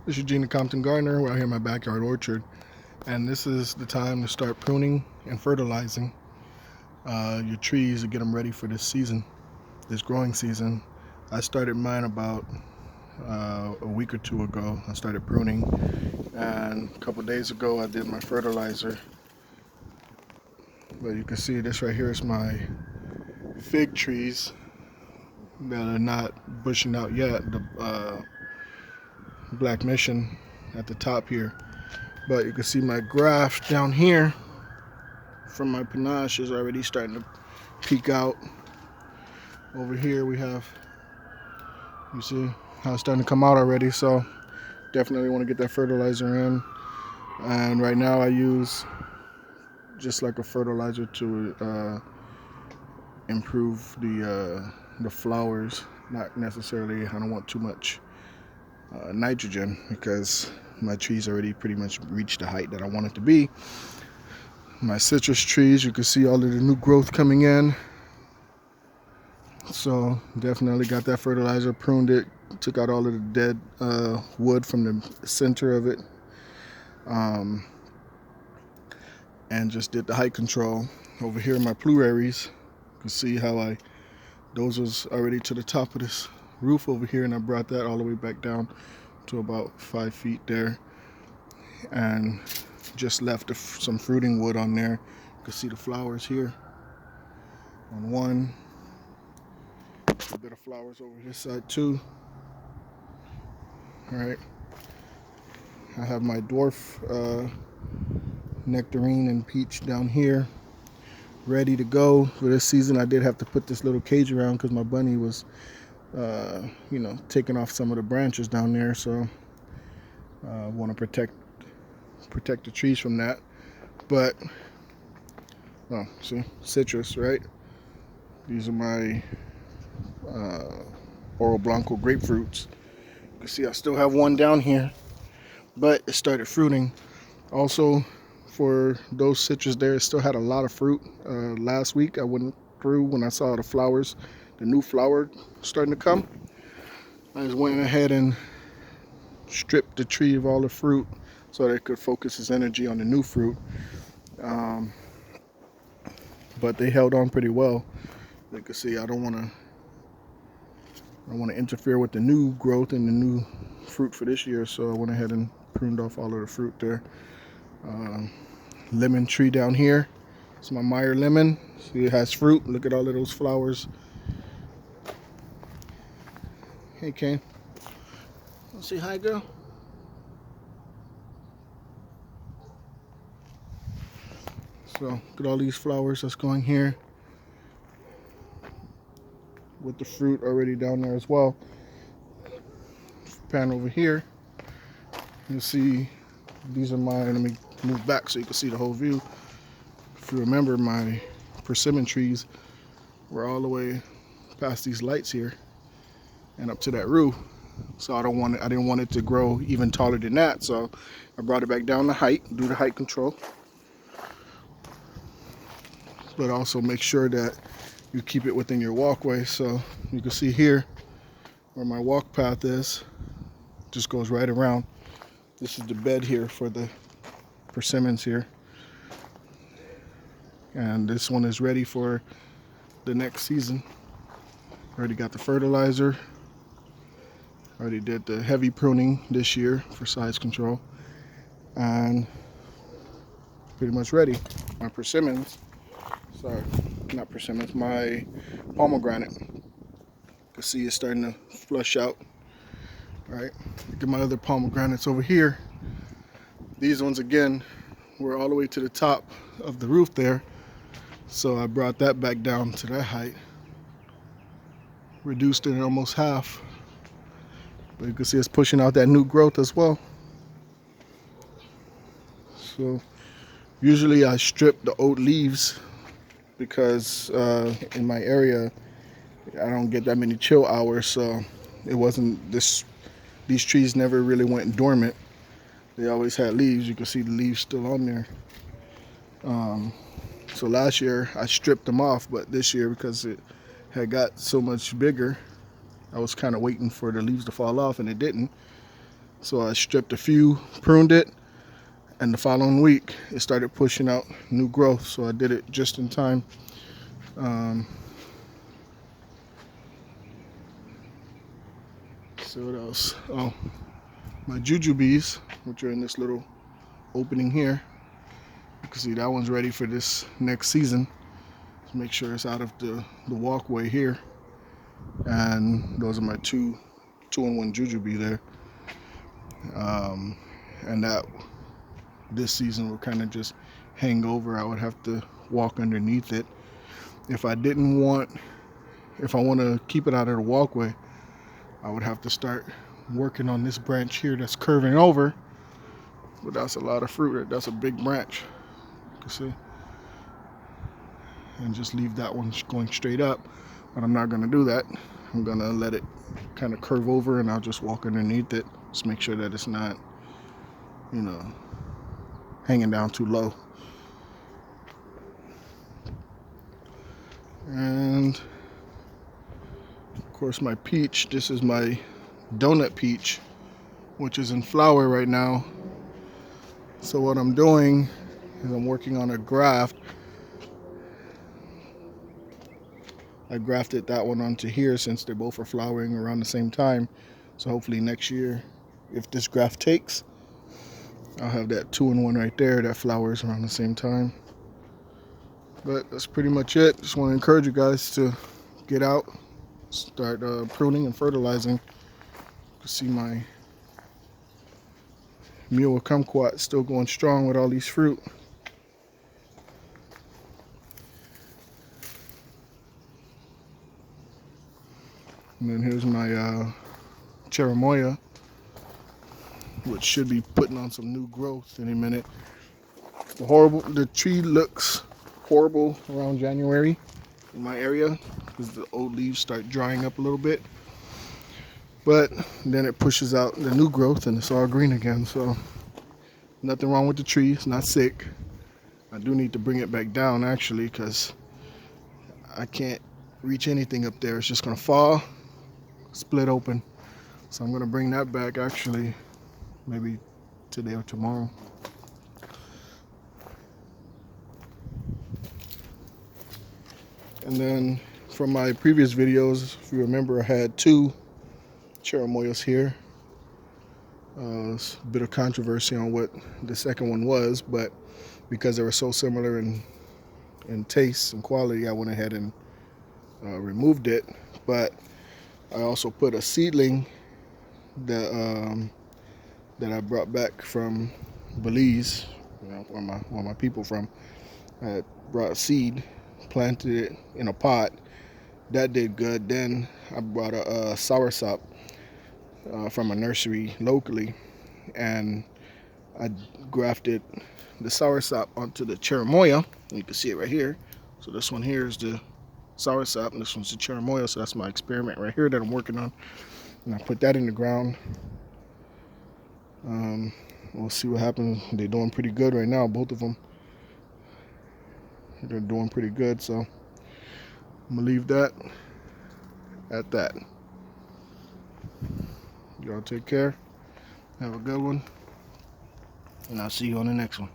This is Gina Compton Gardener. We're out here in my backyard orchard, and this is the time to start pruning and fertilizing your trees to get them ready for this season, this growing season. I started mine about a week or two ago. I started pruning, and a couple days ago I did my fertilizer. But you can see this right here is my fig trees that are not bushing out yet. The black mission at the top here. But you can see my graft down here from my panache is already starting to peek out. Over here we have, you see how it's starting to come out already, so definitely want to get that fertilizer in. And right now I use just like a fertilizer to improve the flowers. Not necessarily, I don't want too much nitrogen because my trees already pretty much reached the height that I want it to be. My citrus trees, you can see all of the new growth coming in. So definitely got that fertilizer, pruned it, took out all of the dead wood from the center of it, and just did the height control. Over here my pluraries, you can see how those was already to the top of this roof over here, and I brought that all the way back down to about 5 feet there, and just left some fruiting wood on there. You can see the flowers here on one, a bit of flowers over this side too. All right, I have my dwarf nectarine and peach down here ready to go for this season. I did have to put this little cage around because my bunny was taking off some of the branches down there, so I want to protect the trees from that. But see, citrus, right? These are my Oro Blanco grapefruits. You can see I still have one down here, but it started fruiting. Also, for those citrus there, it still had a lot of fruit. Last week I went through when I saw the flowers, the new flower starting to come. I just went ahead and stripped the tree of all the fruit so that it could focus its energy on the new fruit. But they held on pretty well. You can see I don't want to interfere with the new growth and the new fruit for this year, so I went ahead and pruned off all of the fruit there. Lemon tree down here. It's my Meyer lemon. See, it has fruit. Look at all of those flowers. Hey, Kane. Let's see hi, girl. So, look at all these flowers that's going here, with the fruit already down there as well. Pan over here. You see, these are let me move back so you can see the whole view. If you remember, my persimmon trees were all the way past these lights here and up to that roof. So I didn't want it to grow even taller than that. So I brought it back down to height, do the height control. But also make sure that you keep it within your walkway. So you can see here where my walk path is, just goes right around. This is the bed here for the persimmons here. And this one is ready for the next season. Already got the fertilizer. Already did the heavy pruning this year for size control. And pretty much ready. My persimmons, sorry, not persimmons, my pomegranate. You can see it's starting to flush out. All right, look at my other pomegranates over here. These ones again were all the way to the top of the roof there. So I brought that back down to that height. Reduced it almost half. But you can see it's pushing out that new growth as well. So usually I strip the old leaves because in my area I don't get that many chill hours, so it wasn't these trees never really went dormant. They always had leaves. You can see the leaves still on there. So last year I stripped them off, but this year because it had got so much bigger, I was kind of waiting for the leaves to fall off, and it didn't. So I stripped a few, pruned it, and the following week it started pushing out new growth. So I did it just in time. So what else? Oh, my Jujubes, which are in this little opening here. You can see that one's ready for this next season. Let's make sure it's out of the walkway here. And those are my two-in-one Jujube there. And that this season will kind of just hang over. I would have to walk underneath it. If I want to keep it out of the walkway, I would have to start working on this branch here that's curving over. But that's a lot of fruit. That's a big branch. You can see. And just leave that one going straight up. But I'm not going to do that. I'm going to let it kind of curve over, and I'll just walk underneath it. Just make sure that it's not, hanging down too low. And of course my peach, this is my donut peach, which is in flower right now. So what I'm doing is I'm working on a graft. I grafted that one onto here since they both are flowering around the same time. So hopefully next year, if this graft takes, I'll have that two-in-one right there that flowers around the same time. But that's pretty much it. Just want to encourage you guys to get out, start pruning and fertilizing. You see my mule kumquat still going strong with all these fruit. And then here's my cherimoya, which should be putting on some new growth any minute. The tree looks horrible around January in my area because the old leaves start drying up a little bit. But then it pushes out the new growth and it's all green again. So nothing wrong with the tree. It's not sick. I do need to bring it back down actually because I can't reach anything up there. It's just going to fall, split open. So I'm going to bring that back actually maybe today or tomorrow. And then from my previous videos, if you remember, I had two cherimoyas here. It's a bit of controversy on what the second one was, but because they were so similar in taste and quality, I went ahead and removed it. But I also put a seedling that I brought back from Belize, where my people from. I brought a seed, planted it in a pot. That did good. Then I brought a soursop from a nursery locally, and I grafted the soursop onto the cherimoya. You can see it right here. So this one here is the soursop, and this one's the cherimoya. So that's my experiment right here that I'm working on. And I put that in the ground. We'll see what happens. They're doing pretty good right now, both of them. They're doing pretty good, so I'm gonna leave that at that. Y'all take care. Have a good one. And I'll see you on the next one.